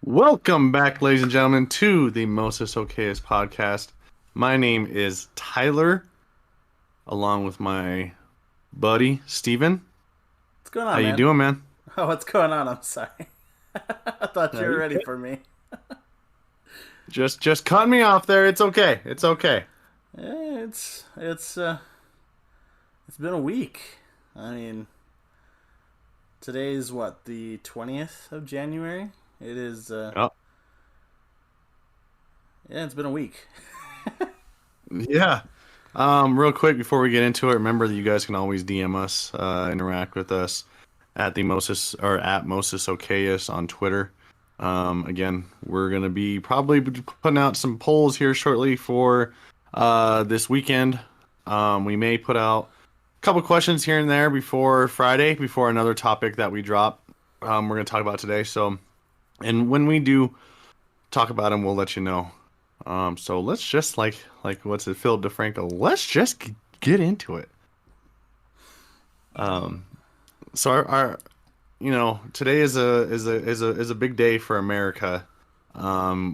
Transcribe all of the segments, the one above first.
Welcome back, ladies and gentlemen, to the Mostest Okayest Podcast. My name is Tyler, along with my buddy Steven. What's going How on, you man? doing, man? Oh, what's going on? I'm sorry. I thought you were ready for me. Just cut me off there. It's okay. It's okay. It's been a week. I mean, today's what, the 20th of January? It is. Oh, Yeah, it's been a week. yeah. Real quick before we get into it, remember that you guys can always DM us, interact with us at the Moses or at Mostest Okayest on Twitter. Again, we're gonna be probably putting out some polls here shortly for this weekend. We may put out a couple questions here and there before Friday, before another topic that we drop. We're gonna talk about today. So, and when we do talk about them, we'll let you know. So let's just like what's it, Philip DeFranco? Let's just get into it. So our today is a big day for America.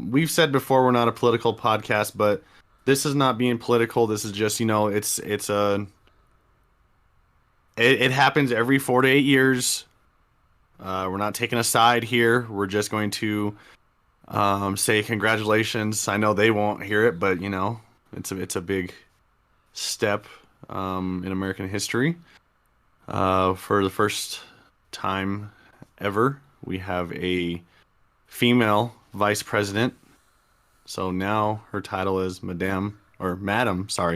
We've said before we're not a political podcast, but this is not being political. This is just it happens every 4 to 8 years. We're not taking a side here. We're just going to say congratulations. I know they won't hear it, but it's a big step in American history. For the first time ever, we have a female vice president. So now her title is Madame, Madame Vice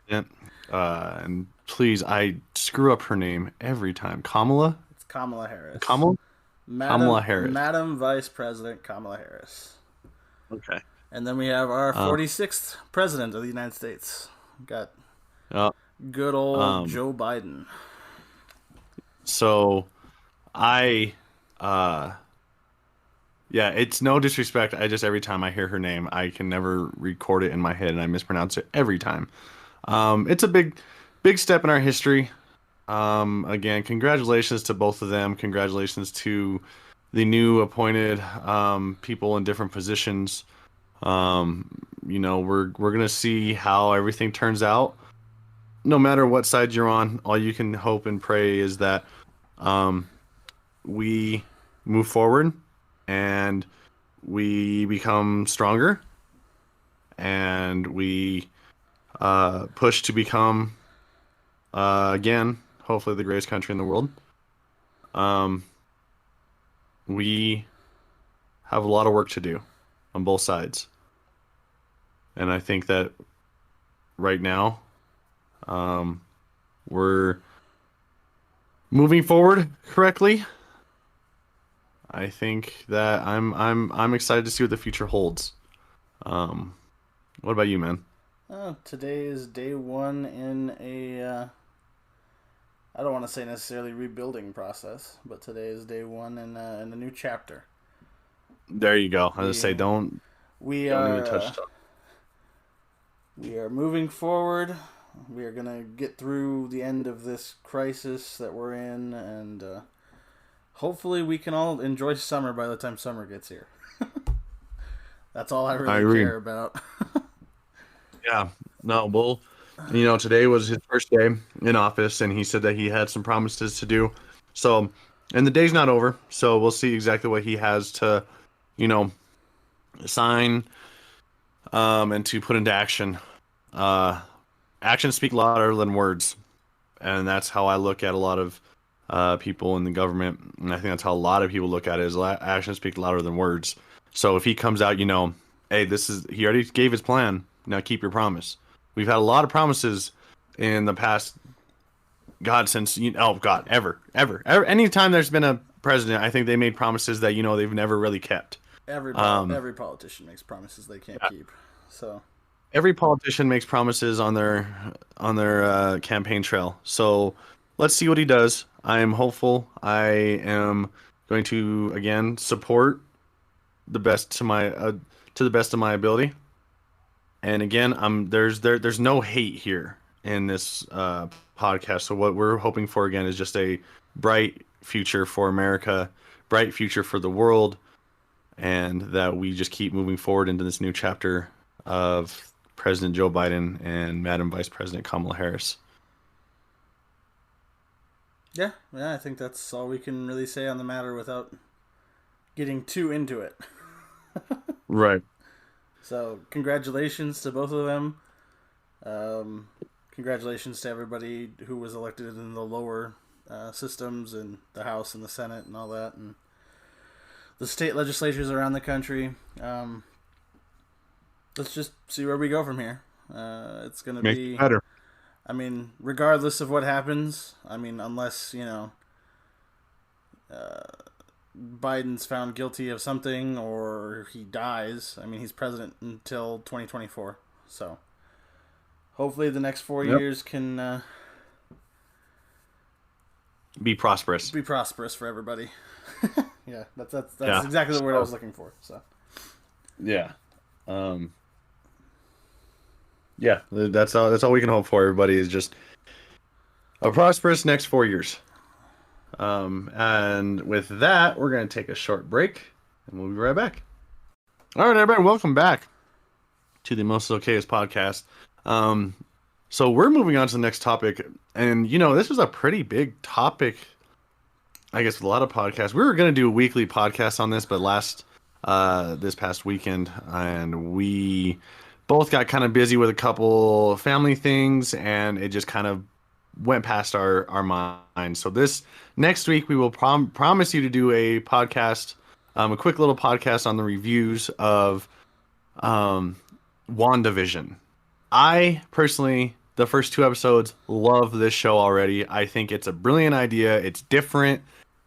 President. And please, I screw up her name every time. Kamala? It's Kamala Harris. Kamala Harris. Madam Vice President Kamala Harris. Okay. And then we have our 46th President of the United States. Got good old Joe Biden. So, it's no disrespect. I just, every time I hear her name, I can never record it in my head and I mispronounce it every time. It's a big step in our history. Again, congratulations to both of them. Congratulations to the new appointed people in different positions. We're gonna see how everything turns out. No matter what side you're on, all you can hope and pray is that we move forward and we become stronger and we push to become again, hopefully the greatest country in the world. We have a lot of work to do on both sides. And I think that right now, we're moving forward correctly. I think that I'm excited to see what the future holds. What about you, man? Today is day one in a I don't want to say necessarily rebuilding process, but today is day one in a new chapter. There you go. I was say don't even touch stuff. We are moving forward. We are gonna get through the end of this crisis that we're in, and hopefully we can all enjoy summer by the time summer gets here. That's all I really care about. Yeah. No, well, today was his first day in office, and he said that he had some promises to do. So, and the day's not over, so we'll see exactly what he has to, sign, and to put into action. Actions speak louder than words, and that's how I look at a lot of people in the government, and I think that's how a lot of people look at it, is actions speak louder than words. So if he comes out, hey, he already gave his plan. Now keep your promise. We've had a lot of promises in the past, ever. Anytime there's been a president, I think they made promises that they've never really kept. Every politician makes promises they can't keep. So every politician makes promises on their campaign trail. So let's see what he does. I am hopeful. I am going to again support the best to the best of my ability. And again, there's no hate here in this podcast. So what we're hoping for again is just a bright future for America, bright future for the world, and that we just keep moving forward into this new chapter of President Joe Biden and Madam Vice President Kamala Harris. Yeah, I think that's all we can really say on the matter without getting too into it. Right. So, congratulations to both of them. Congratulations to everybody who was elected in the lower systems and the House and the Senate and all that, and the state legislatures around the country. Let's just see where we go from here. It's going to be better. I mean, regardless of what happens, unless, Biden's found guilty of something or he dies, he's president until 2024. So, hopefully the next 4 years can be prosperous. Be prosperous for everybody. Yeah, that's exactly the word I was looking for. So, yeah. Yeah, that's all we can hope for, everybody, is just a prosperous next 4 years. And with that, we're going to take a short break, and we'll be right back. All right, everybody, welcome back to the Mostest Okayest Podcast. So we're moving on to the next topic, and, this is a pretty big topic, I guess, with a lot of podcasts. We were going to do a weekly podcast on this, but this past weekend, and we both got kind of busy with a couple family things, and it just kind of went past our minds. So this next week, we will promise you to do a podcast, a quick little podcast on the reviews of WandaVision. I personally, the first 2 episodes, love this show already. I think it's a brilliant idea. It's different.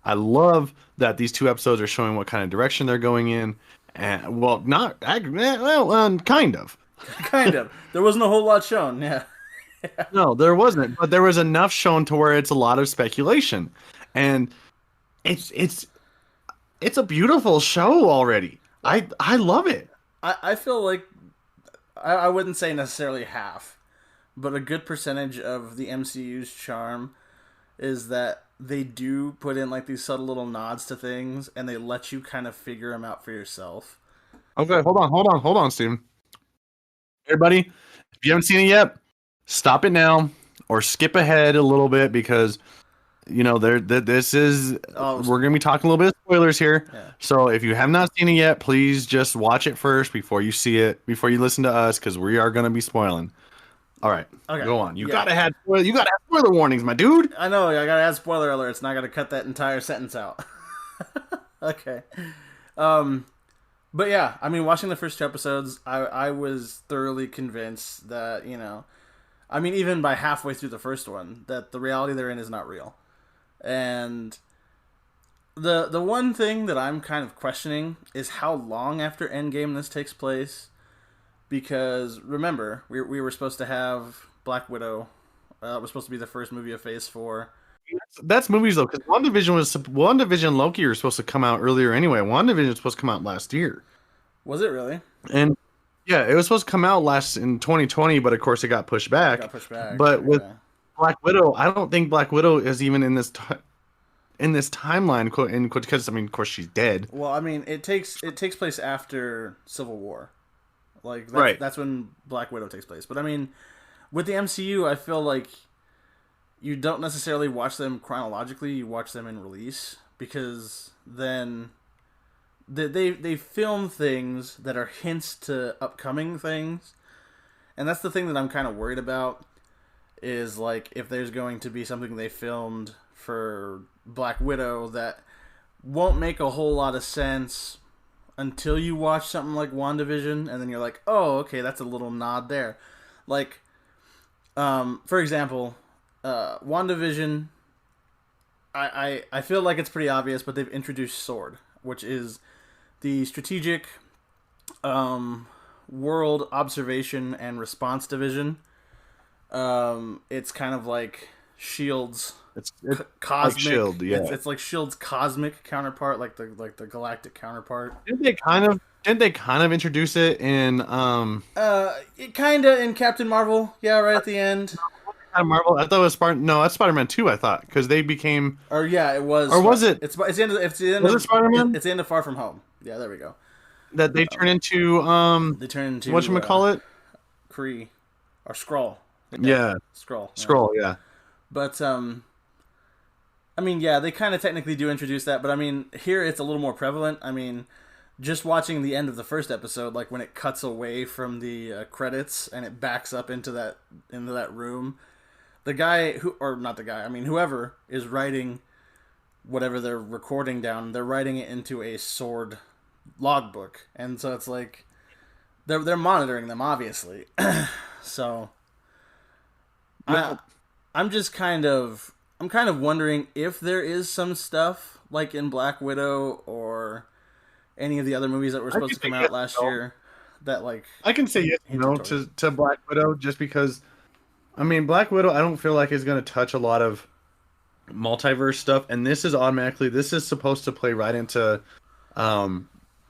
I love that these 2 episodes are showing what kind of direction they're going in. And kind of. Kind of. There wasn't a whole lot shown, yeah. No, there wasn't, but there was enough shown to where it's a lot of speculation. And it's a beautiful show already. I love it. I feel like I wouldn't say necessarily half, but a good percentage of the MCU's charm is that they do put in like these subtle little nods to things, and they let you kind of figure them out for yourself. Okay, hold on, Steven. Everybody, if you haven't seen it yet, stop it now or skip ahead a little bit, because we're going to be talking a little bit of spoilers here. Yeah. So if you have not seen it yet, please just watch it first before you see it, before you listen to us, because we are going to be spoiling. All right, okay. Go on. You gotta have spoiler warnings, my dude. I know. I gotta add spoiler alerts, and I gotta cut that entire sentence out. Okay. But yeah, watching the first 2 episodes, I was thoroughly convinced that, even by halfway through the first one, that the reality they're in is not real. And the one thing that I'm kind of questioning is how long after Endgame this takes place. Because, remember, we were supposed to have Black Widow. It was supposed to be the first movie of Phase 4. That's movies, though, because WandaVision and Loki are supposed to come out earlier anyway. WandaVision was supposed to come out last year. Was it really? And, yeah, it was supposed to come out in 2020, but, of course, it got pushed back. But with Black Widow, I don't think Black Widow is even in this timeline, because, of course, she's dead. Well, it takes place after Civil War. That's when Black Widow takes place. But, with the MCU, I feel like you don't necessarily watch them chronologically. You watch them in release, because then they film things that are hints to upcoming things. And that's the thing that I'm kind of worried about, is if there's going to be something they filmed for Black Widow that won't make a whole lot of sense until you watch something like WandaVision, and then you're like, oh, okay, that's a little nod there. For example, WandaVision, I feel like it's pretty obvious, but they've introduced SWORD, which is the Strategic World Observation and Response Division. It's kind of like S.H.I.E.L.D.'s cosmic. Like S.H.I.E.L.D., yeah. It's like S.H.I.E.L.D.'s cosmic counterpart, like the galactic counterpart. Didn't they kind of introduce it in it kinda in Captain Marvel, yeah, right at the end. Captain Marvel. I thought it was No, that's Spider-Man 2. I thought because they became. Or yeah, it was. Or was it? It's the end of Was it Spider-Man? it's the end of Far From Home. Yeah, there we go. That they turn into They turn into whatchamacallit? Kree or Skrull. Yeah. Skrull. Yeah. Skrull, yeah. But I mean, yeah, they kind of technically do introduce that, but I mean, here it's a little more prevalent. I mean, just watching the end of the first episode, like when it cuts away from the credits and it backs up into that room, the guy or not the guy, I mean, whoever is writing whatever they're recording down, they're writing it into a sword logbook, and so it's like they're monitoring them, obviously. So I'm kind of wondering if there is some stuff like in Black Widow or any of the other movies that were supposed to come out last year that like I can say yes no to Black Widow just because I mean Black Widow I don't feel like is going to touch a lot of multiverse stuff, and this is supposed to play right into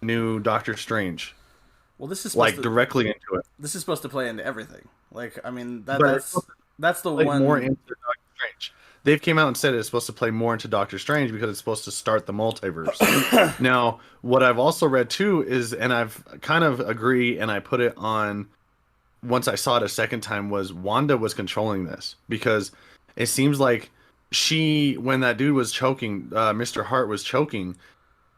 new Doctor Strange. Well, this is like directly into it. This is supposed to play into everything. Like I mean that's the like one more into Doctor Strange. They've came out and said it's supposed to play more into Doctor Strange because it's supposed to start the multiverse. Now, what I've also read too is, and I've kind of agree, and I put it on once I saw it a second time, was Wanda was controlling this because it seems like when that dude was choking, Mr. Hart was choking,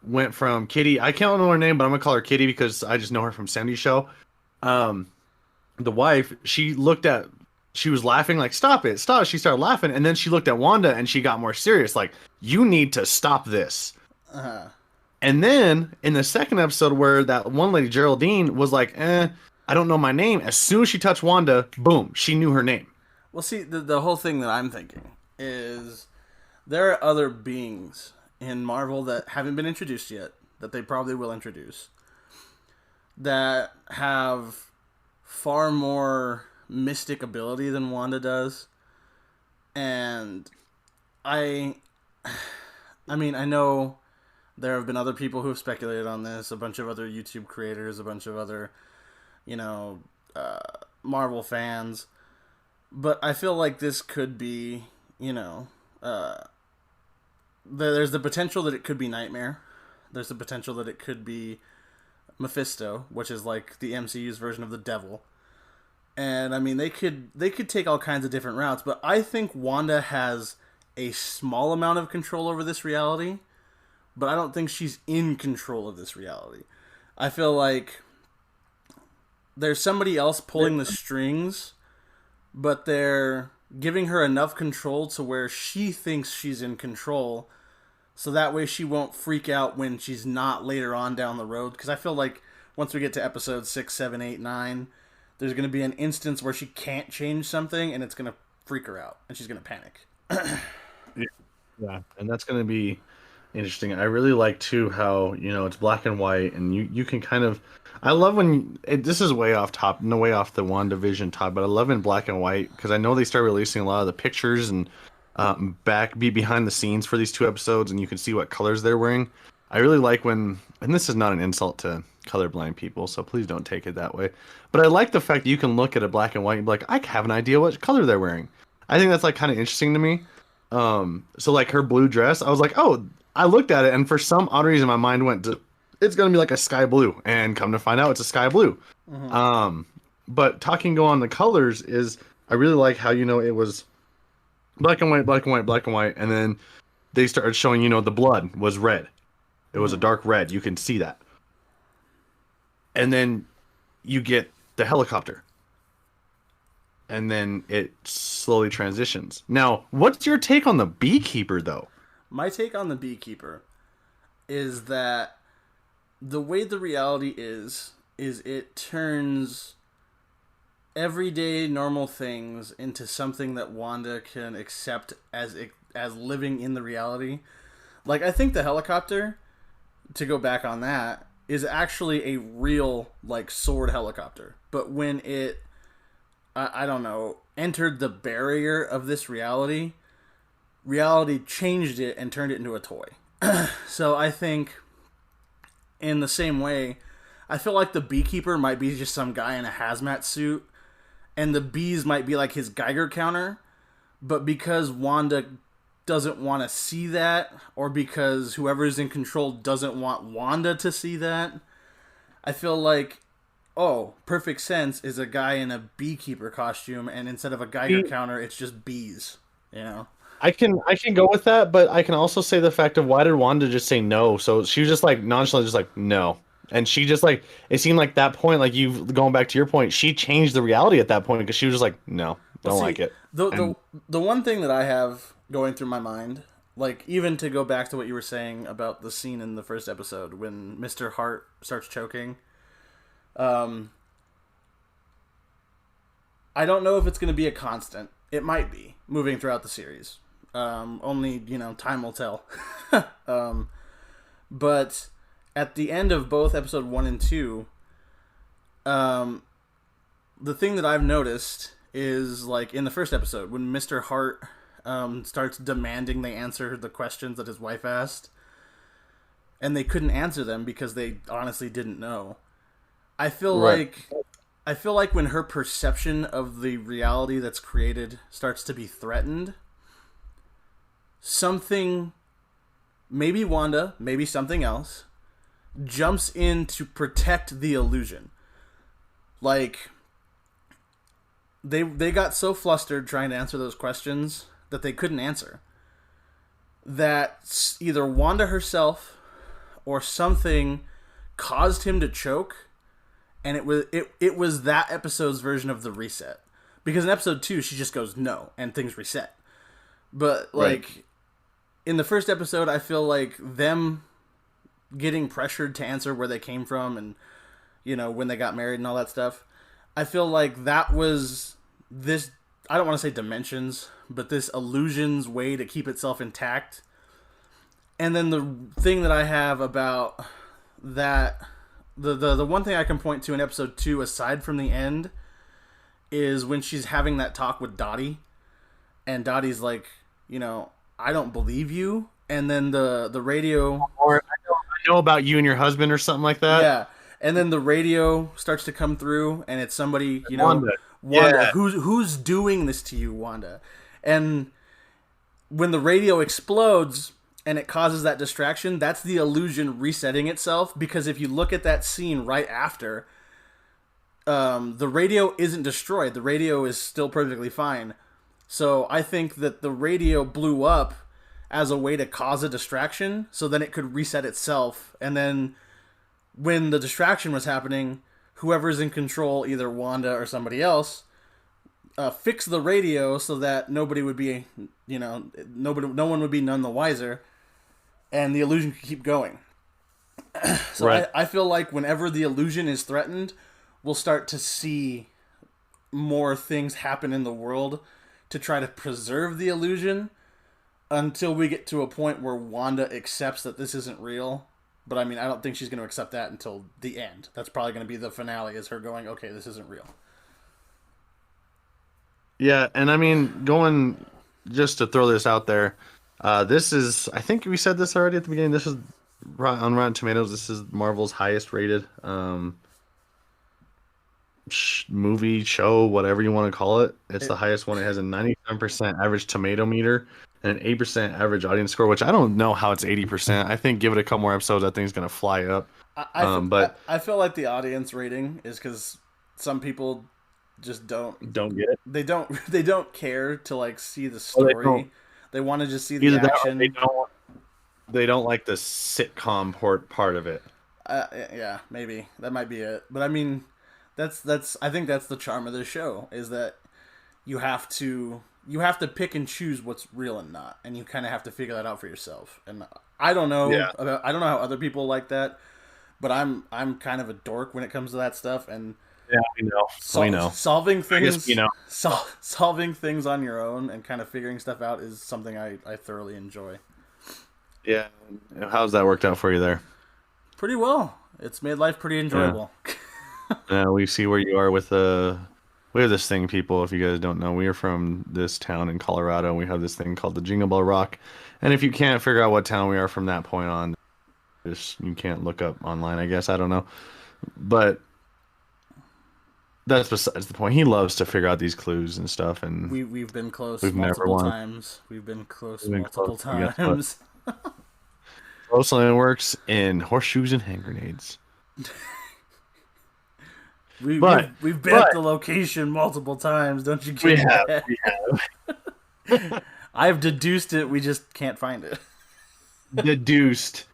went from Kitty. I can't know her name, but I'm gonna call her Kitty because I just know her from Sandy's show. The wife, she was laughing like, stop it, stop. She started laughing, and then she looked at Wanda and she got more serious, like, you need to stop this. And then in the second episode where that one lady, Geraldine, was like, I don't know my name. As soon as she touched Wanda, boom, she knew her name. Well, see, the whole thing that I'm thinking is there are other beings in Marvel that haven't been introduced yet, that they probably will introduce, that have far more mystic ability than Wanda does. And I mean, I know there have been other people who have speculated on this, a bunch of other YouTube creators, a bunch of other, Marvel fans. But I feel like this could be, there's the potential that it could be Nightmare. There's the potential that it could be Mephisto, which is like the MCU's version of the devil. And I mean, they could take all kinds of different routes, but I think Wanda has a small amount of control over this reality, but I don't think she's in control of this reality. I feel like there's somebody else pulling the strings, but they're giving her enough control to where she thinks she's in control, so that way she won't freak out when she's not later on down the road. Because I feel like once we get to episodes 6, 7, 8, 9, there's going to be an instance where she can't change something, and it's going to freak her out, and she's going to panic. Yeah, and that's going to be interesting. I really like, too, how, it's black and white, and you can kind of... I love when... this is way off top, no way off the WandaVision top, but I love in black and white, because I know they start releasing a lot of the pictures and behind the scenes for these 2 episodes, and you can see what colors they're wearing. I really like when... And this is not an insult to colorblind people, so please don't take it that way. But I like the fact that you can look at a black and white and be like, I have an idea what color they're wearing. I think that's like kind of interesting to me. So like her blue dress, I was like, oh, I looked at it, and for some odd reason my mind went to, it's gonna be like a sky blue, and come to find out it's a sky blue. Mm-hmm. But go on the colors is, I really like how it was black and white, black and white, black and white, and then they started showing the blood was red. It was a dark red. You can see that. And then you get the helicopter. And then it slowly transitions. Now, what's your take on the beekeeper, though? My take on the beekeeper is that the way the reality is it turns everyday normal things into something that Wanda can accept as living in the reality. Like, I think the helicopter, to go back on that, is actually a real, like, sword helicopter. But when it, I don't know, entered the barrier of this reality changed it and turned it into a toy. So I think, in the same way, I feel like the beekeeper might be just some guy in a hazmat suit, and the bees might be like his Geiger counter, but because Wanda doesn't want to see that, or because whoever's in control doesn't want Wanda to see that, I feel like, oh, Perfect Sense is a guy in a beekeeper costume, and instead of a Geiger counter, it's just bees. You know, I can go with that, but I can also say the fact of why did Wanda just say no? So she was just like nonchalant, just like no, and she just like it seemed like that point, like you going back to your point, she changed the reality at that point because she was just like no, well, don't see, like it. the And the one thing that I have going through my mind, like even to go back to what you were saying about the scene in the first episode when Mr. Hart starts choking. Um, I don't know if it's going to be a constant. It might be moving throughout the series. Only time will tell. um, but at the end of both episode 1 and 2, the thing that I've noticed is like in the first episode when Mr. Hart starts demanding they answer the questions that his wife asked, and they couldn't answer them because they honestly didn't know. I feel right, like I feel like when her perception of the reality that's created starts to be threatened, something, maybe Wanda, maybe something else, jumps in to protect the illusion. Like they got so flustered trying to answer those questions that they couldn't answer. That either Wanda herself or something caused him to choke, and it was that episode's version of the reset. Because in episode 2 she just goes no and things reset. But like right. in the first episode, I feel like them getting pressured to answer where they came from and when they got married and all that stuff. I feel like that was this, I don't want to say dimensions, but this illusion's way to keep itself intact. And then the thing that I have about that, the one thing I can point to in episode 2 aside from the end is when she's having that talk with Dottie, and Dottie's like, I don't believe you. And then the radio, Or I know about you and your husband or something like that. yeah. And then the radio starts to come through, and it's somebody, Wanda, Wanda, yeah, who's doing this to you, Wanda? And when the radio explodes and it causes that distraction, that's the illusion resetting itself. Because if you look at that scene right after, the radio isn't destroyed. The radio is still perfectly fine. So I think that the radio blew up as a way to cause a distraction, so then it could reset itself. And then when the distraction was happening, whoever's in control, either Wanda or somebody else, fixed the radio so that nobody would be, no one would be none the wiser, and the illusion could keep going. So right. I feel like whenever the illusion is threatened, we'll start to see more things happen in the world to try to preserve the illusion until we get to a point where Wanda accepts that this isn't real. But I mean, I don't think she's going to accept that until the end. That's probably going to be the finale, is her going, okay, this isn't real. Yeah, and I mean, going just to throw this out there, this is, I think we said this already at the beginning. This is on Rotten Tomatoes. This is Marvel's highest rated movie, show, whatever you want to call it. It's the highest one. It has a 97% average tomato meter and an 8% average audience score, which I don't know how it's 80%. I think give it a couple more episodes, I think it's going to fly up. But I feel like the audience rating is because some people just don't get it. they don't care to like see the story. They want to just see the Either that or action. they don't like the sitcom part of it. Yeah, maybe that might be it. But I mean, that's I think that's the charm of this show, is that you have to pick and choose what's real and not, and you kind of have to figure that out for yourself. And I don't know I don't know how other people like that, but I'm kind of a dork when it comes to that stuff. And yeah, we know. Solving things, I guess, solving things on your own and kind of figuring stuff out is something I thoroughly enjoy. Yeah, how's that worked out for you there? Pretty well. It's made life pretty enjoyable. Yeah, we see where you are with we have this thing, people, if you guys don't know, we are from this town in Colorado, and we have this thing called the Jingle Bell Rock. And if you can't figure out what town we are from that point on, you can't look up online, I guess. I don't know. But that's besides the point. He loves to figure out these clues and stuff, and We've been close we've never multiple won. times. We've been close We've been close. multiple And guess what? times. Close only works in horseshoes and hand grenades. But We've been at but the location multiple times. Don't you we get have that? we I've deduced it. We just can't find it. have deduced.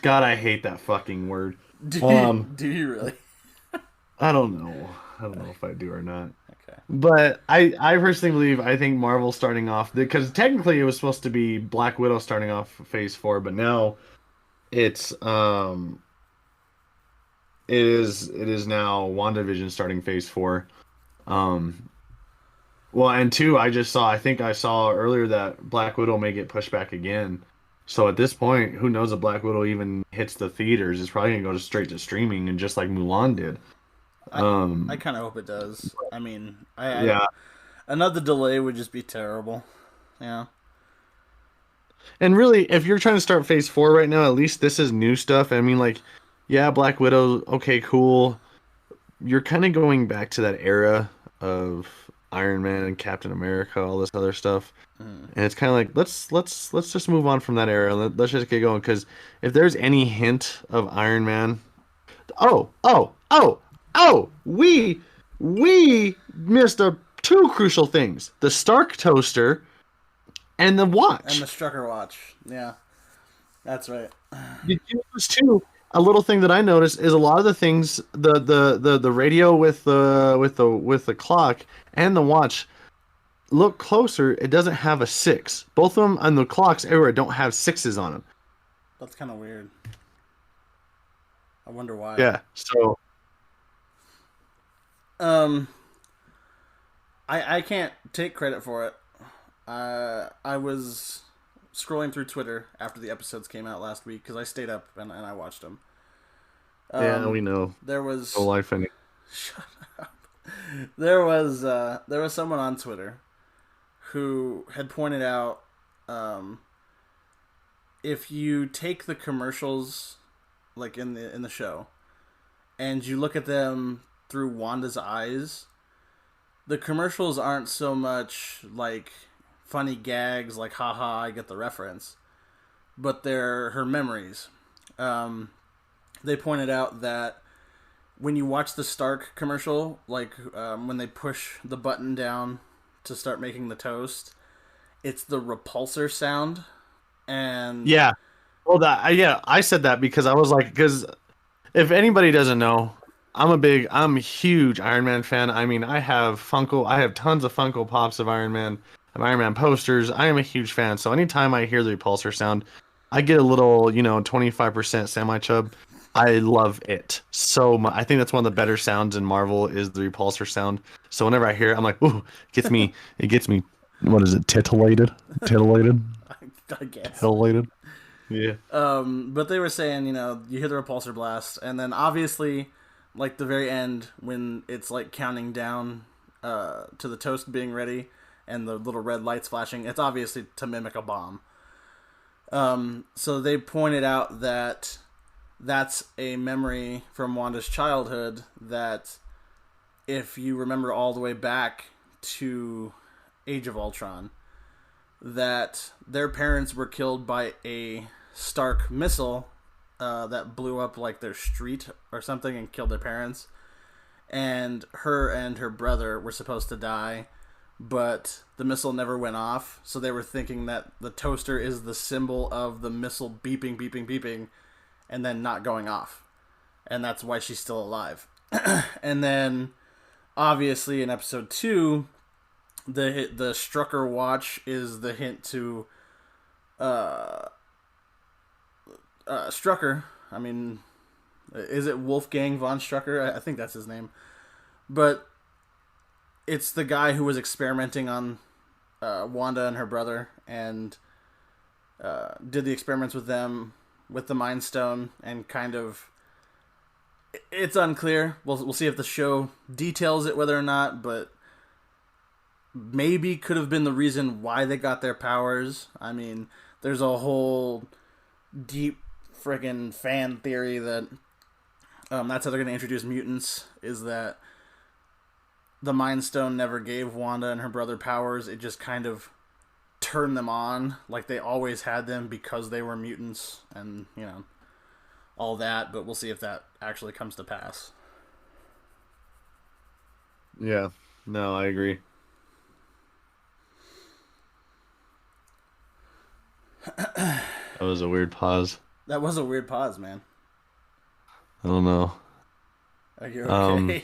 God, I hate that fucking word. Do Um, do you really? I don't know. I don't know if I do or not. Okay. But I personally believe I think Marvel starting off because technically it was supposed to be Black Widow starting off Phase 4, but now it's it is now WandaVision starting Phase 4. Um, well, and two, I think I saw earlier that Black Widow may get pushed back again. So at this point, who knows if Black Widow even hits the theaters? It's probably gonna go straight to streaming, and just like Mulan did. I I Um, kind of hope it does. I mean, I yeah, another delay would just be terrible. Yeah. and really, if you're trying to start Phase 4 right now, at least this is new stuff. I mean, like, yeah, Black Widow, okay, cool. You're kind of going back to that era of Iron Man and Captain America, all this other stuff. Mm. And it's kind of like let's just move on from that era. Let's just get going because if there's any hint of Iron Man, oh oh oh oh, we missed two crucial things: the Stark toaster and the And watch. the Strucker watch. Yeah, that's right. Did you notice too? A little thing that I noticed is a lot of the things, the radio with the clock and the watch. Look closer, it doesn't have a six. Both of them on the clocks everywhere don't have sixes on them. That's kind of weird. I wonder why. Yeah. So Um, I can't take credit for it. I was scrolling through Twitter after the episodes came out last week because I stayed up and I watched them. yeah, we know. There was No life in it. shut up. There was someone on Twitter who had pointed out if you take the commercials like in the show and you look at them through Wanda's eyes, the commercials aren't so much like funny gags like haha I get the reference, but they're her memories. They pointed out that when you watch the Stark commercial, like when they push the button down to start making the toast, it's the repulsor sound. And Yeah. Well, yeah, I said that because I was like, because if anybody doesn't know, I'm a huge Iron Man fan. I mean, I have tons of Funko Pops of Iron Man, of Iron Man posters. I am a huge fan. So anytime I hear the repulsor sound, I get a little, 25% semi chub. I love it so much. I think that's one of the better sounds in Marvel is the repulsor sound. So whenever I hear it, I'm like, ooh, it gets me, what is it, titillated? Titillated? I guess. Titillated? Yeah. But they were saying, you hear the repulsor blast, and then obviously, like the very end when it's like counting down to the toast being ready and the little red lights flashing, it's obviously to mimic a bomb. So they pointed out that that's a memory from Wanda's childhood that if you remember all the way back to Age of Ultron, that their parents were killed by a Stark missile that blew up like their street or something and killed their parents. And her brother were supposed to die, but the missile never went off. So they were thinking that the toaster is the symbol of the missile beeping, beeping, beeping, and then not going off. And that's why she's still alive. And then, obviously, in episode 2, the Strucker watch is the hint to Strucker. I mean, is it Wolfgang von Strucker? I think that's his name. But it's the guy who was experimenting on Wanda and her brother and did the experiments with them with the Mind Stone, and kind of it's unclear. We'll see if the show details it whether or not, but maybe could have been the reason why they got their powers. I mean, there's a whole deep friggin' fan theory that That's how they're going to introduce mutants, is that the Mind Stone never gave Wanda and her brother powers. It just kind of turned them on, like they always had them because they were mutants and, all that. But we'll see if that actually comes to pass. Yeah. No, I agree. That was a weird pause. That was a weird pause, man. I don't know. Are you okay?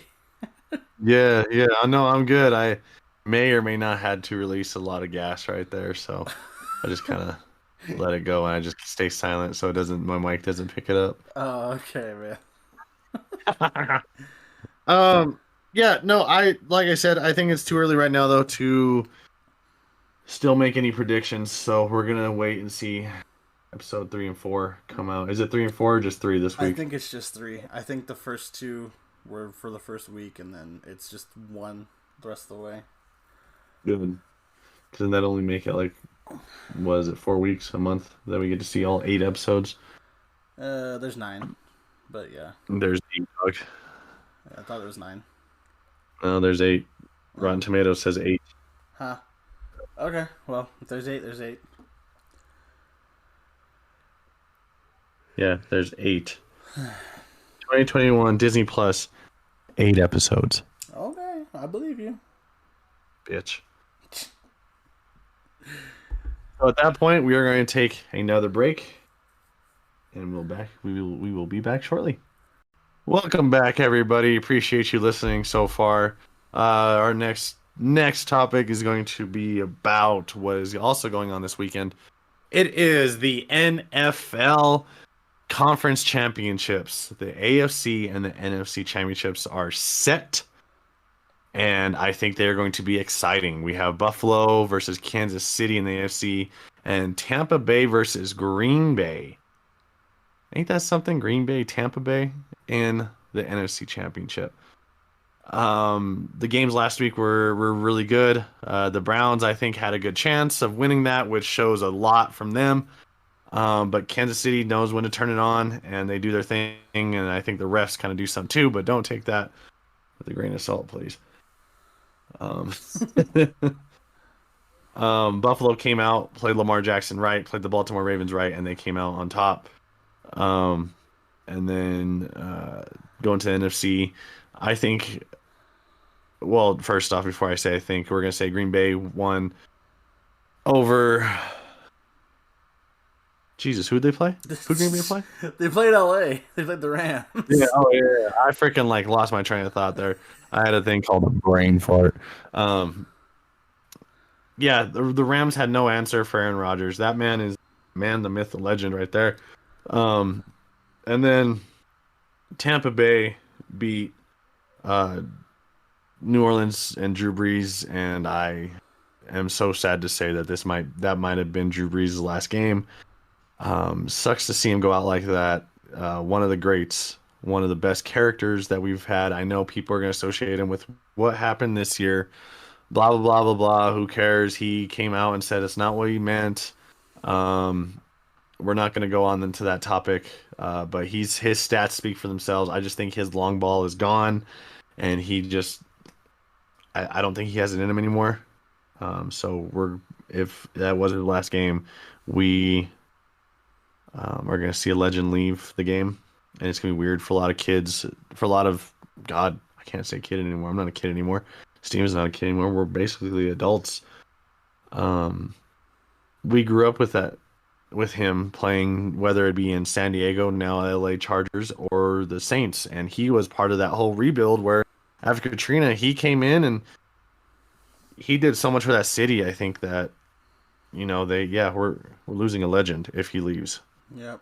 Yeah, I know I'm good. I may or may not had to release a lot of gas right there, so I just kind of let it go and I just stay silent so my mic doesn't pick it up. Oh, okay, man. Yeah, no, like I said, I think it's too early right now though to still make any predictions, so we're gonna wait and see episode 3 and 4 come out. Is it 3 and 4 or just 3 this week? I think it's just 3. I think the first 2 were for the first week, and then it's just 1 the rest of the way. Good. Because then that only make it like, what is it, 4 weeks, a month that we get to see all 8 episodes? There's 9, but yeah. There's 8, dog. I thought it was 9. No, there's 8. Rotten Tomatoes says 8. Huh. Okay, well, if there's 8, there's 8. Yeah, there's 8. 2021 Disney Plus, 8 episodes. Okay, I believe you. Bitch. So at that point, we are going to take another break, and we will be back shortly. Welcome back, everybody. Appreciate you listening so far. Our next topic is going to be about what is also going on this weekend. It is the NFL Conference Championships. The AFC and the NFC Championships are set, and I think they're going to be exciting. We have Buffalo versus Kansas City in the AFC, and Tampa Bay versus Green Bay. Ain't that something? Green Bay, Tampa Bay in the NFC Championship. The games last week were really good. The Browns, I think, had a good chance of winning that, which shows a lot from them. But Kansas City knows when to turn it on, and they do their thing, and I think the refs kind of do some too, but don't take that with a grain of salt, please. Buffalo came out, played Lamar Jackson right, played the Baltimore Ravens right, and they came out on top. And then going to the NFC, I think, well, first off, before I say I think, we're going to say Green Bay won over... Jesus, who'd they play? Who'd Green Bay play? They played LA. They played the Rams. Yeah, I freaking lost my train of thought there. I had a thing called a brain fart. Yeah, the Rams had no answer for Aaron Rodgers. That man is the myth, the legend right there. And then Tampa Bay beat New Orleans and Drew Brees, and I am so sad to say that that might have been Drew Brees' last game. Sucks to see him go out like that. One of the greats, one of the best characters that we've had. I know people are going to associate him with what happened this year. Blah, blah, blah, blah, blah. Who cares? He came out and said it's not what he meant. We're not going to go on into that topic. But his stats speak for themselves. I just think his long ball is gone. And I don't think he has it in him anymore. So if that was his last game, we are going to see a legend leave the game, and it's going to be weird for a lot of kids, God, I can't say kid anymore. I'm not a kid anymore. Steven's not a kid anymore. We're basically adults. We grew up with him playing, whether it be in San Diego, now LA Chargers, or the Saints, and he was part of that whole rebuild where after Katrina, he came in and he did so much for that city. I think that, we're losing a legend if he leaves. Yep,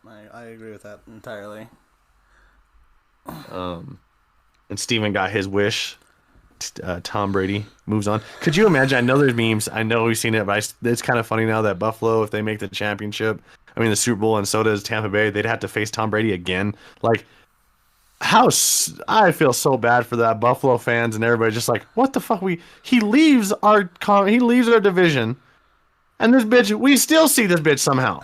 I agree with that entirely. And Steven got his wish. Tom Brady moves on. Could you imagine? I know there's memes. I know we've seen it, but it's kind of funny now that Buffalo, if they make the the Super Bowl, and so does Tampa Bay, they'd have to face Tom Brady again. I feel so bad for that Buffalo fans and everybody. Just like, what the fuck? He leaves our division. And this bitch, we still see this bitch somehow.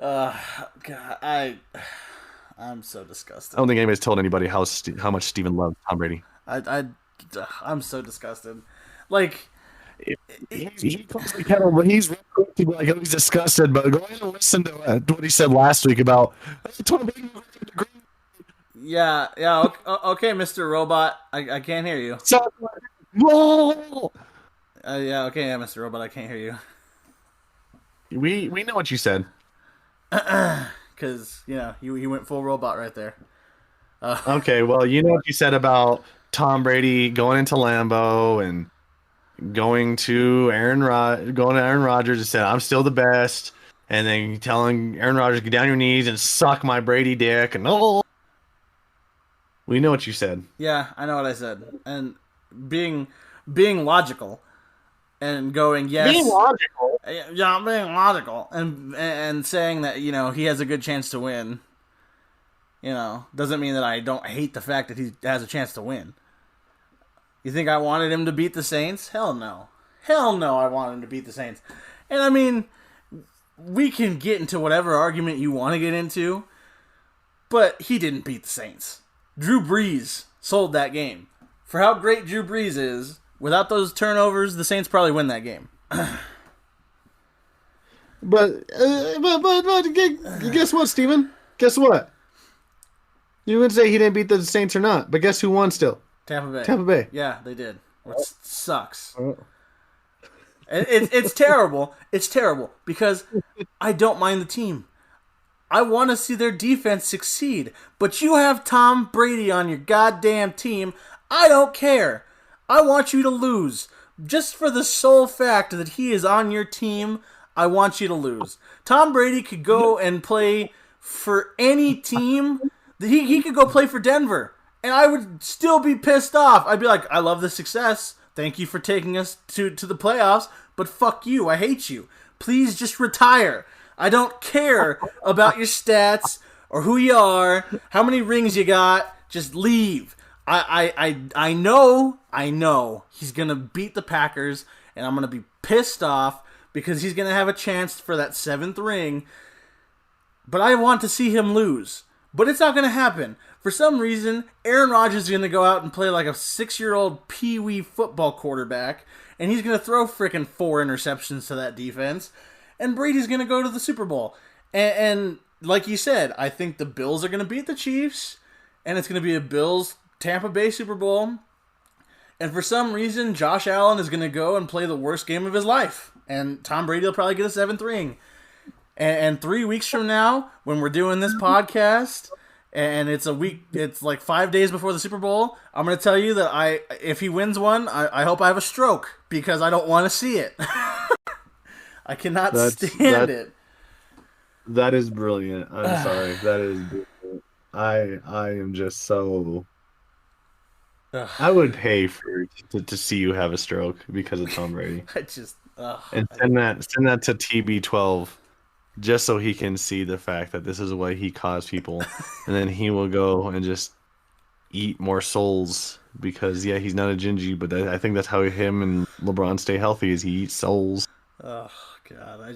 God, I'm so disgusted. I don't think anybody's told anybody how much Steven loves Tom Brady. I'm so disgusted. Like, He calls the kettle, but he's real quick to be like, oh, he's disgusted. But go ahead and listen to what he said last week about Tom Brady. yeah, okay, Mr. Robot, I can't hear you. Whoa! Yeah, okay, yeah, Mr. Robot, I can't hear you. We know what you said. Because, he went full robot right there. Okay, well, you know what you said about Tom Brady going into Lambeau and going to Aaron Rodgers and said, I'm still the best. And then telling Aaron Rodgers, get down your knees and suck my Brady dick. And we know what you said. Yeah, I know what I said. And being logical and going, yes. Being logical. Yeah, being logical. And saying that, he has a good chance to win. Doesn't mean that I don't hate the fact that he has a chance to win. You think I wanted him to beat the Saints? Hell no. Hell no, I wanted him to beat the Saints. And I mean, we can get into whatever argument you want to get into, but he didn't beat the Saints. Drew Brees sold that game. For how great Drew Brees is, without those turnovers, the Saints probably win that game. But guess what, Steven? Guess what? You would say he didn't beat the Saints or not, but guess who won still? Tampa Bay. Yeah, they did. Which sucks. It's terrible. It's terrible because I don't mind the team. I want to see their defense succeed. But you have Tom Brady on your goddamn team. I don't care. I want you to lose. Just for the sole fact that he is on your team, I want you to lose. Tom Brady could go and play for any team. He could go play for Denver. And I would still be pissed off. I'd be like, I love the success. Thank you for taking us to the playoffs. But fuck you. I hate you. Please just retire. I don't care about your stats or who you are, how many rings you got. Just leave. I know he's going to beat the Packers. And I'm going to be pissed off because he's going to have a chance for that 7th ring. But I want to see him lose. But it's not going to happen. For some reason, Aaron Rodgers is going to go out and play like a 6-year-old pee-wee football quarterback, and he's going to throw freaking 4 interceptions to that defense, and Brady's going to go to the Super Bowl. And like you said, I think the Bills are going to beat the Chiefs, and it's going to be a Bills-Tampa Bay Super Bowl. And for some reason, Josh Allen is going to go and play the worst game of his life, and Tom Brady will probably get a 7th ring. And 3 weeks from now, when we're doing this podcast, and it's like 5 days before the Super Bowl, I'm going to tell you that if he wins one, I hope I have a stroke because I don't want to see it. I cannot stand it. That is brilliant. I'm sorry. That is brilliant. I am just so... I would pay to see you have a stroke because of Tom Brady. And send that to TB12. Just so he can see the fact that this is what he caused people. And then he will go and just eat more souls. Because, yeah, he's not a Gingy, but I think that's how him and LeBron stay healthy, is he eats souls. Oh, God,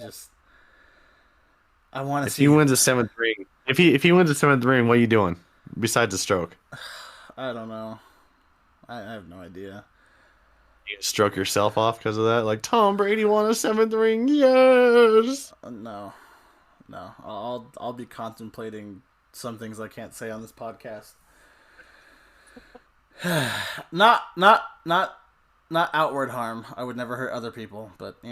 I want to see... If he wins a 7th ring, if he wins a 7th ring, what are you doing? Besides a stroke? I don't know. I have no idea. You stroke yourself off because of that? Like, Tom Brady won a 7th ring, yes! No. I'll be contemplating some things I can't say on this podcast. not outward harm. I would never hurt other people, but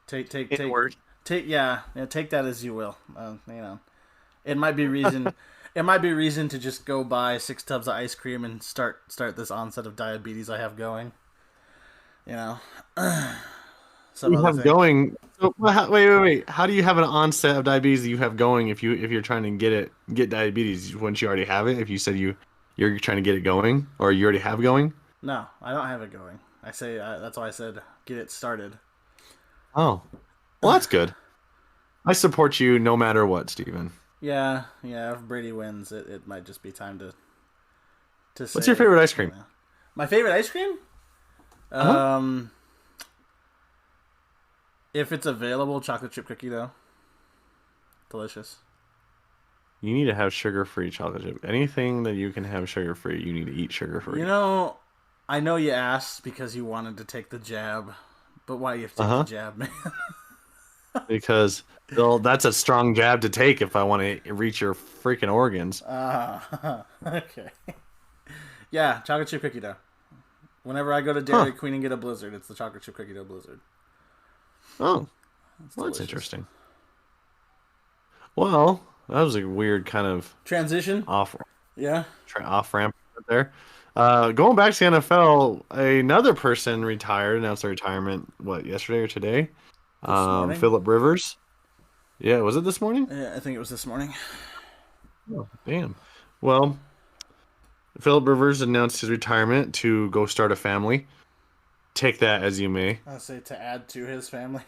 take that as you will. It might be reason. It might be reason to just go buy 6 tubs of ice cream and start this onset of diabetes I have going. You have going. So, wait. How do you have an onset of diabetes that you have going if you're trying to get diabetes? Wouldn't you already have it if you said you're trying to get it going, or you already have going? No, I don't have it going. That's why I said get it started. Oh, well, that's good. I support you no matter what, Steven. Yeah. If Brady wins, it might just be time to say. What's your favorite ice cream? My favorite ice cream? If it's available, chocolate chip cookie though. Delicious. You need to have sugar-free chocolate chip. Anything that you can have sugar-free, you need to eat sugar-free. I know you asked because you wanted to take the jab, but why do you have to take the jab, man? Because that's a strong jab to take if I want to reach your freaking organs. Okay. Yeah, chocolate chip cookie dough. Whenever I go to Dairy Queen and get a Blizzard, it's the chocolate chip cookie dough Blizzard. Oh, that's interesting. Well, that was a weird kind of transition off. Yeah, off ramp there. Going back to the NFL, another person announced their retirement. What, yesterday or today? This morning. Phillip Rivers. Yeah, was it this morning? Yeah, I think it was this morning. Oh, damn. Well, Phillip Rivers announced his retirement to go start a family. Take that as you may. I say to add to his family.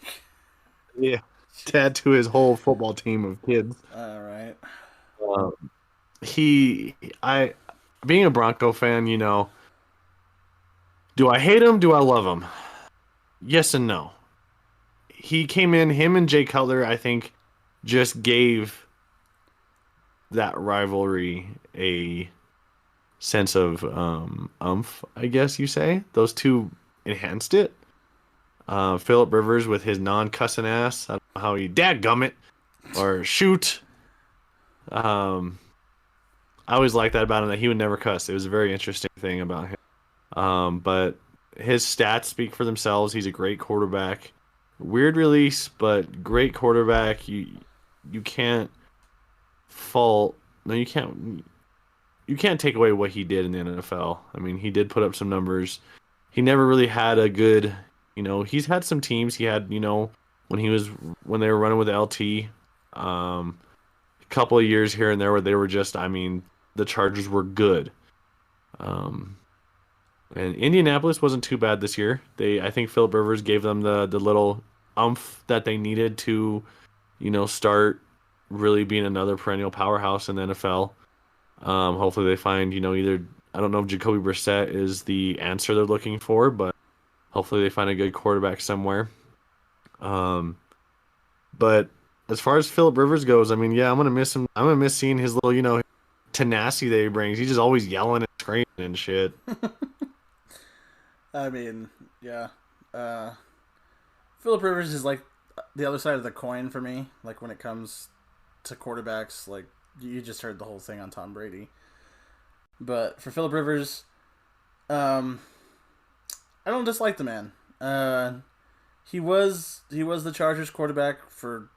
Yeah, to add to his whole football team of kids. All right. Being a Bronco fan, do I hate him? Do I love him? Yes and no. He came in, him and Jay Cutler, I think, just gave that rivalry a sense of umph, I guess you say. Those two enhanced it. Phillip Rivers with his non-cussing ass. I don't know how he dadgummit or shoot. I always liked that about him, that he would never cuss. It was a very interesting thing about him. But his stats speak for themselves. He's a great quarterback. Weird release, but great quarterback. You can't fault. No, you can't. You can't take away what he did in the NFL. I mean, he did put up some numbers. He never really had a good. He's had some teams. He had, when they were running with LT, a couple of years here and there where they were just. I mean, the Chargers were good. And Indianapolis wasn't too bad this year. I think Phillip Rivers gave them the little umph that they needed to, start really being another perennial powerhouse in the NFL. Hopefully they find, either, I don't know if Jacoby Brissett is the answer they're looking for, but hopefully they find a good quarterback somewhere. But as far as Phillip Rivers goes, I mean, yeah, I'm gonna miss him. I'm gonna miss seeing his little, tenacity that he brings. He's just always yelling and screaming and shit. I mean, yeah. Phillip Rivers is like the other side of the coin for me. Like when it comes to quarterbacks, like you just heard the whole thing on Tom Brady. But for Phillip Rivers, I don't dislike the man. He was the Chargers quarterback for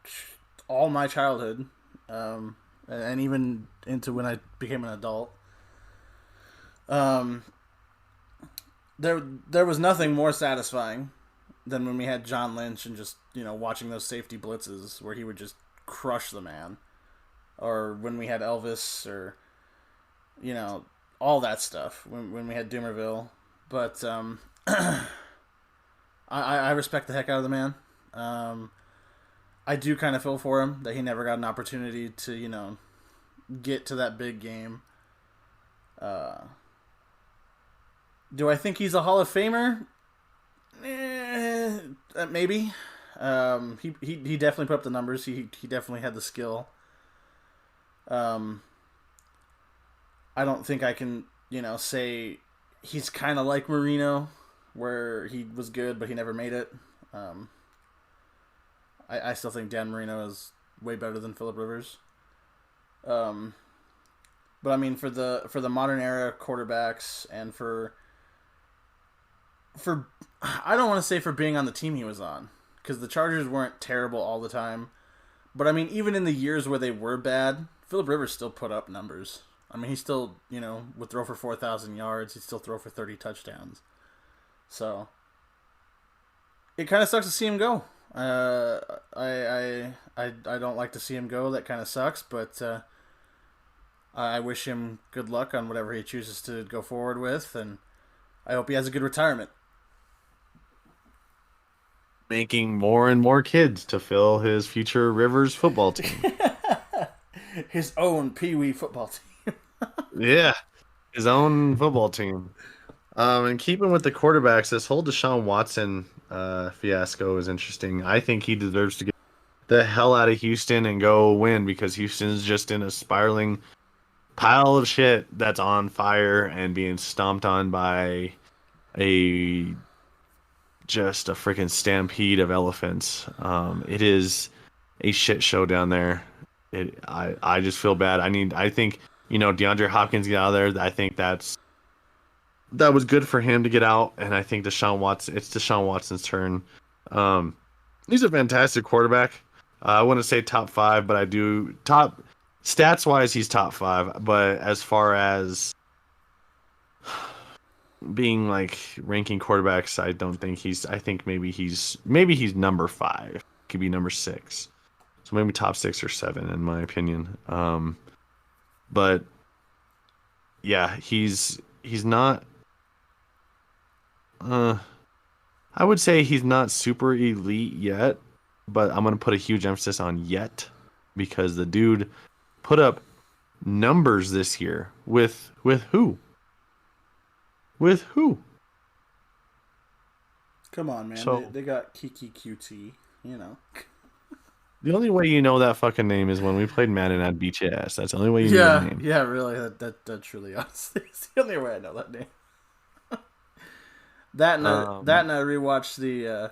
all my childhood, and even into when I became an adult. There was nothing more satisfying than when we had John Lynch and just, watching those safety blitzes where he would just crush the man. Or when we had Elvis or, all that stuff. When we had Doomerville. But I respect the heck out of the man. I do kind of feel for him that he never got an opportunity to, get to that big game. Do I think he's a Hall of Famer? Maybe. He definitely put up the numbers. He definitely had the skill. I don't think I can, say he's kind of like Marino, where he was good but he never made it. I still think Dan Marino is way better than Phillip Rivers. But I mean, for the modern era quarterbacks and for I don't want to say for being on the team he was on, because the Chargers weren't terrible all the time. But I mean, even in the years where they were bad, Phillip Rivers still put up numbers. I mean, he still, would throw for 4,000 yards. He'd still throw for 30 touchdowns. So it kind of sucks to see him go. I don't like to see him go. That kind of sucks. But I wish him good luck on whatever he chooses to go forward with, and I hope he has a good retirement. Making more and more kids to fill his future Rivers football team. His own Pee-wee football team. Yeah, his own football team. And keeping with the quarterbacks, this whole Deshaun Watson fiasco is interesting. I think he deserves to get the hell out of Houston and go win, because Houston's just in a spiraling pile of shit that's on fire and being stomped on by a just a freaking stampede of elephants. It is a shit show down there. I just feel bad. I think, DeAndre Hopkins get out of there. I think that was good for him to get out, and I think it's Deshaun Watson's turn. Um, he's a fantastic quarterback. I wouldn't say top five, but I do top stats wise, he's top five. But as far as being like ranking quarterbacks, I don't think he's. I think maybe he's number five. Could be number six. So maybe top 6 or 7 in my opinion. But yeah, he's not. I would say he's not super elite yet, but I'm gonna put a huge emphasis on yet, because the dude put up numbers this year with who? With who? Come on, man. So They got Kiki QT, you know. the only way you know that fucking name is when we played Madden, I'd beat your ass. That's the only way you know the name. Yeah, really. That truly, honestly, is the only way I know that name. That and I rewatched the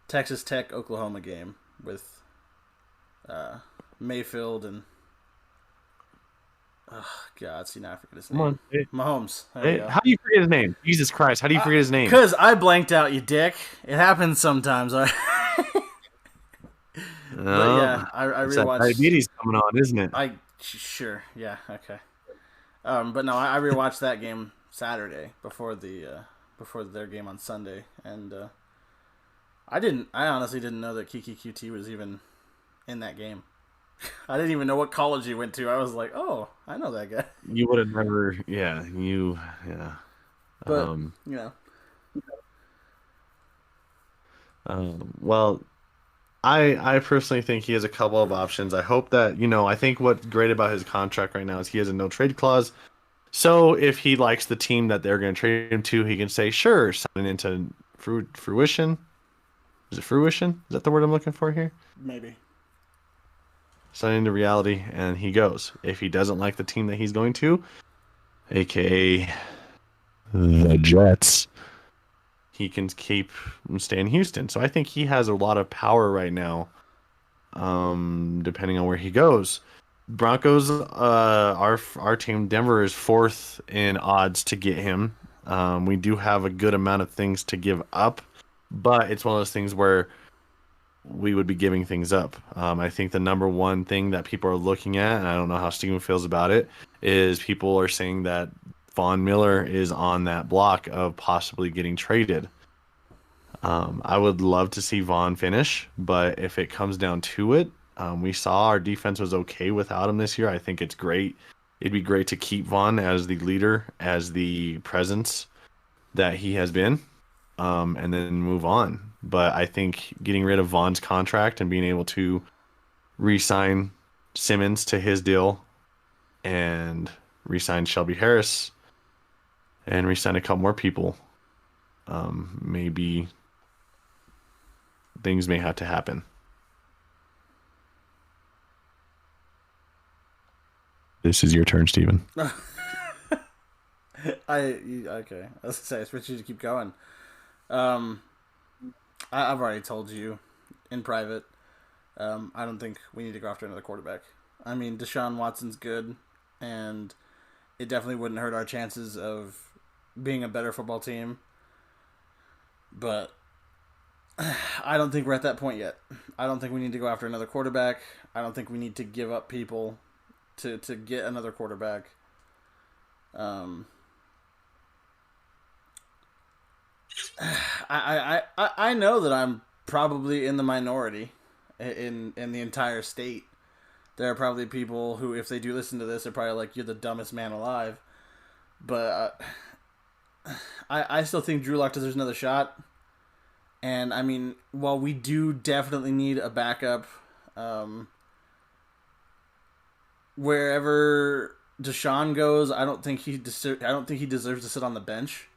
Texas Tech Oklahoma game with Mayfield and God, see now I forget his name. Come on. Mahomes. How do you forget his name? Jesus Christ, how do you forget his name? Because I blanked out, you dick. It happens sometimes. But yeah, I rewatched. Diabetes coming on, isn't it? Sure, yeah, okay. But no, I rewatched that game Saturday before their game on Sunday, and I honestly didn't know that Kiki QT was even in that game. I didn't even know what college he went to. I was like, oh, I know that guy. You would have never, yeah. But well, I personally think he has a couple of options. I hope that, I think what's great about his contract right now is he has a no trade clause. So if he likes the team that they're going to trade him to, he can say, sure, sign into fruition. Is it fruition? Is that the word I'm looking for here? Maybe. Sign into reality, and he goes. If he doesn't like the team that he's going to, aka the Jets, he can stay in Houston. So I think he has a lot of power right now, depending on where he goes. Broncos, our team, Denver, is 4th in odds to get him. We do have a good amount of things to give up, but it's one of those things where we would be giving things up. I think the number one thing that people are looking at, and I don't know how Steven feels about it, is people are saying that Von Miller is on that block of possibly getting traded. I would love to see Von finish, but if it comes down to it, we saw our defense was okay without him this year. I think it's great. It'd be great to keep Von as the leader, as the presence that he has been, and then move on. But I think getting rid of Von's contract and being able to re-sign Simmons to his deal and re-sign Shelby Harris and re-sign a couple more people, maybe things may have to happen. This is your turn, Steven. Okay. I was gonna say, I expect you to keep going. I've already told you in private. I don't think we need to go after another quarterback. I mean, Deshaun Watson's good, and it definitely wouldn't hurt our chances of being a better football team. But I don't think we're at that point yet. I don't think we need to go after another quarterback. I don't think we need to give up people to get another quarterback. I know that I'm probably in the minority in the entire state. There are probably people who, if they do listen to this, are probably like, you're the dumbest man alive. But I still think Drew Lock deserves another shot. And, I mean, while we do definitely need a backup, wherever Deshaun goes, I don't think he deserves to sit on the bench.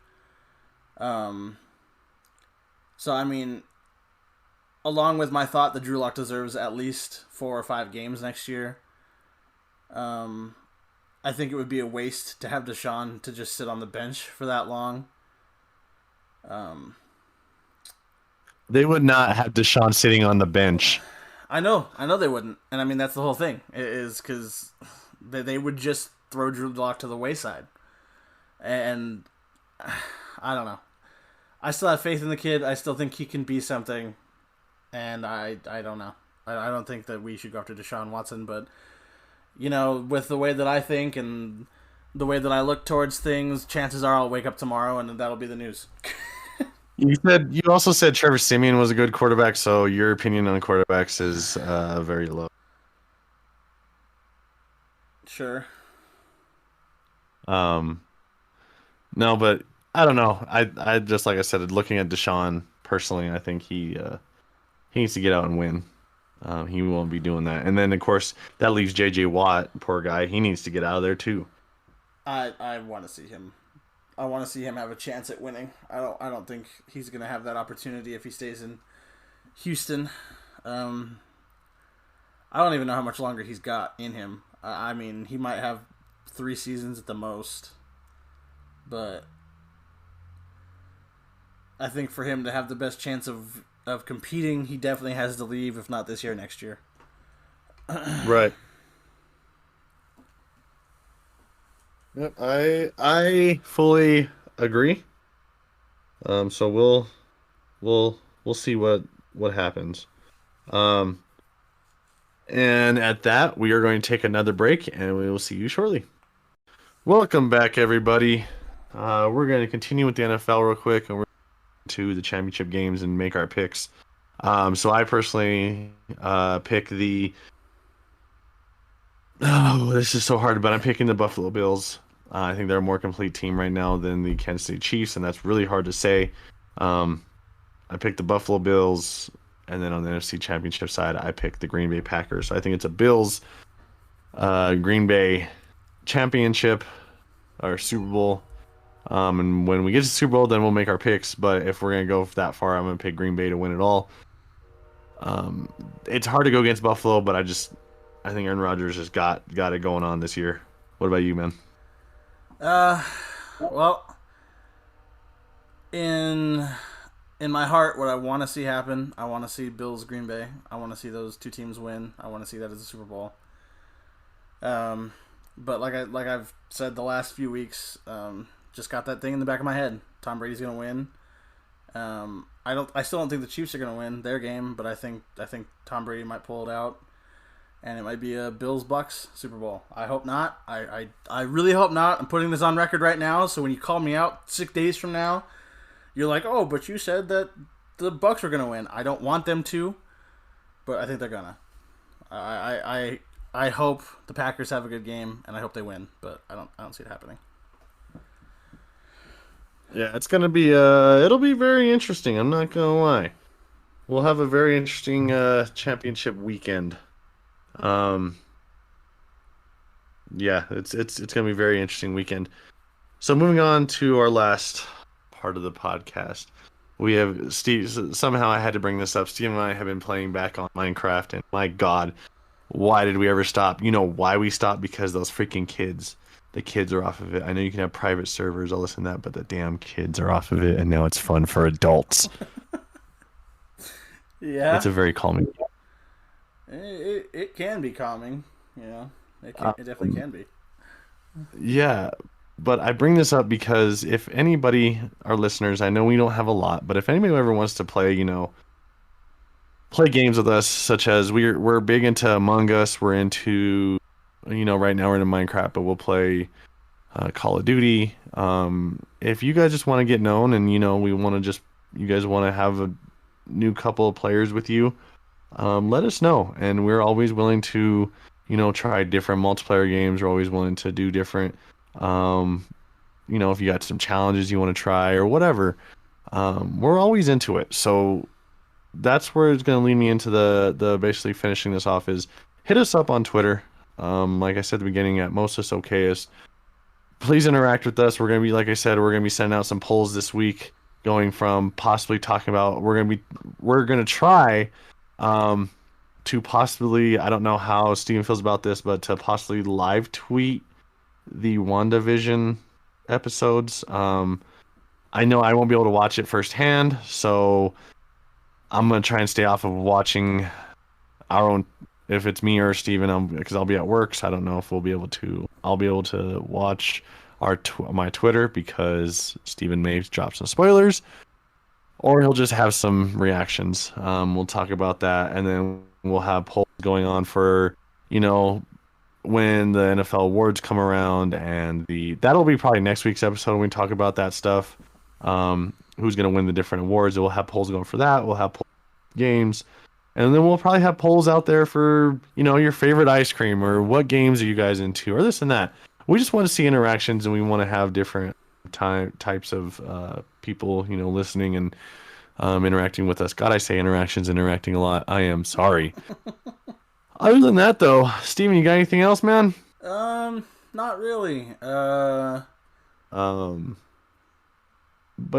So I mean, along with my thought that Drew Lock deserves at least 4 or 5 games next year, I think it would be a waste to have Deshaun to just sit on the bench for that long. They would not have Deshaun sitting on the bench. I know they wouldn't, and I mean that's the whole thing. It is because they would just throw Drew Lock to the wayside, and I don't know. I still have faith in the kid. I still think he can be something, and I don't know. I don't think that we should go after Deshaun Watson, but with the way that I think and the way that I look towards things, chances are I'll wake up tomorrow and that'll be the news. You also said Trevor Siemian was a good quarterback, so your opinion on quarterbacks is very low. Sure. No, but I don't know. I just, like I said, looking at Deshaun personally, I think he needs to get out and win. He won't be doing that, and then of course that leaves J.J. Watt, poor guy. He needs to get out of there too. I want to see him. I want to see him have a chance at winning. I don't think he's going to have that opportunity if he stays in Houston. I don't even know how much longer he's got in him. I mean, he might have 3 seasons at the most. But I think for him to have the best chance of competing, he definitely has to leave, if not this year, next year. Right. Yep, I fully agree. So we'll see what happens. And at that, we are going to take another break, and we will see you shortly. Welcome back, everybody. We're going to continue with the NFL real quick, and we're going to the championship games and make our picks. So I personally pick the. Oh, this is so hard, but I'm picking the Buffalo Bills. I think they're a more complete team right now than the Kansas City Chiefs, and that's really hard to say. I picked the Buffalo Bills, and then on the NFC Championship side, I picked the Green Bay Packers. So I think it's a Bills, Green Bay Championship or Super Bowl. And when we get to the Super Bowl, then we'll make our picks. But if we're going to go that far, I'm going to pick Green Bay to win it all. It's hard to go against Buffalo, but I think Aaron Rodgers has got it going on this year. What about you, man? Well, in my heart, what I want to see happen, I want to see Bills Green Bay. I want to see those 2 teams win. I want to see that as a Super Bowl. But like I've said the last few weeks, just got that thing in the back of my head. Tom Brady's gonna win. I still don't think the Chiefs are gonna win their game, but I think Tom Brady might pull it out. And it might be a Bills-Bucks Super Bowl. I hope not. I really hope not. I'm putting this on record right now, so when you call me out 6 days from now, you're like, oh, but you said that the Bucks were going to win. I don't want them to, but I think they're going to. I hope the Packers have a good game, and I hope they win, but I don't see it happening. Yeah, it's going to be it'll be very interesting. I'm not going to lie. We'll have a very interesting championship weekend. Yeah, it's gonna be a very interesting weekend. So moving on to our last part of the podcast, we have Steve. Somehow I had to bring this up. Steve and I have been playing back on Minecraft, and my God, why did we ever stop? You know why we stopped? Because those freaking kids. The kids are off of it. I know you can have private servers, all this and that, but the damn kids are off of it, and now it's fun for adults. Yeah, it's a very calming. It can be calming, it definitely can be. Yeah, but I bring this up because if anybody, our listeners, I know we don't have a lot, but if anybody ever wants to play, play games with us, such as we're big into Among Us, we're into, right now we're into Minecraft, but we'll play Call of Duty. If you guys just want to get known and, we want to you guys want to have a new couple of players with you, let us know, and we're always willing to, try different multiplayer games. We're always willing to do different, if you got some challenges you want to try or whatever, we're always into it. So that's where it's going to lead me into the basically finishing this off is hit us up on Twitter. Like I said at the beginning, at Mostest Okayest. Please interact with us. We're going to be, like I said, we're going to be sending out some polls this week. going from possibly talking about we're gonna try to possibly, I don't know how Steven feels about this, but to possibly live tweet the WandaVision episodes. I know I won't be able to watch it firsthand, so I'm gonna try and stay off of watching our own. If it's me or Steven, because I'll be at work, so I don't know if we'll be able to. I'll be able to watch my Twitter because Steven may drop some spoilers, or he'll just have some reactions. We'll talk about that, and then we'll have polls going on for, when the NFL awards come around, and that'll be probably next week's episode when we talk about that stuff. Who's going to win the different awards? We'll have polls going for that. We'll have games, and then we'll probably have polls out there for, your favorite ice cream, or what games are you guys into, or this and that. We just want to see interactions, and we want to have different types of people, listening and interacting with us. God, I say interacting a lot. I am sorry. Other than that, though, Steven, you got anything else, man? Not really. But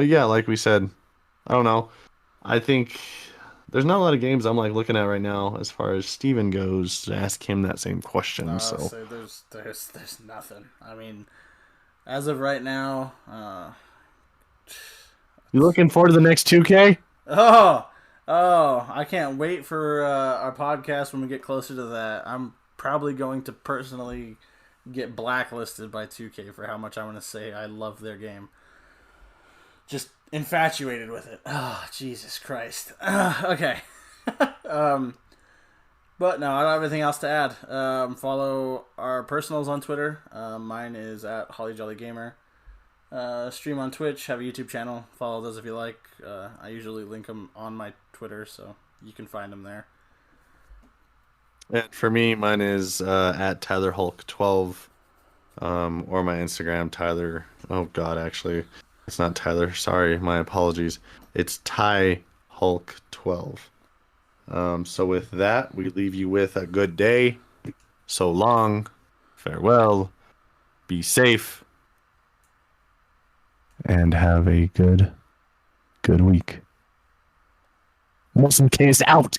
yeah, like we said, I don't know. I think there's not a lot of games I'm looking at right now as far as Steven goes to ask him that same question. So there's nothing. I mean, as of right now, you looking forward to the next 2K? Oh, I can't wait for our podcast when we get closer to that. I'm probably going to personally get blacklisted by 2K for how much I want to say I love their game. Just infatuated with it. Oh, Jesus Christ. Okay. But no, I don't have anything else to add. Follow our personals on Twitter. Mine is at HollyJollyGamer. Stream on Twitch, have a YouTube channel. Follow those if you like. I usually link them on my Twitter, so you can find them there. And for me, mine is at TylerHulk12, or my Instagram, Tyler. Oh God, actually, it's not Tyler. Sorry, my apologies. It's TyHulk12. So with that, we leave you with a good day. So long, farewell, be safe, and have a good week. Mostest Okayest out.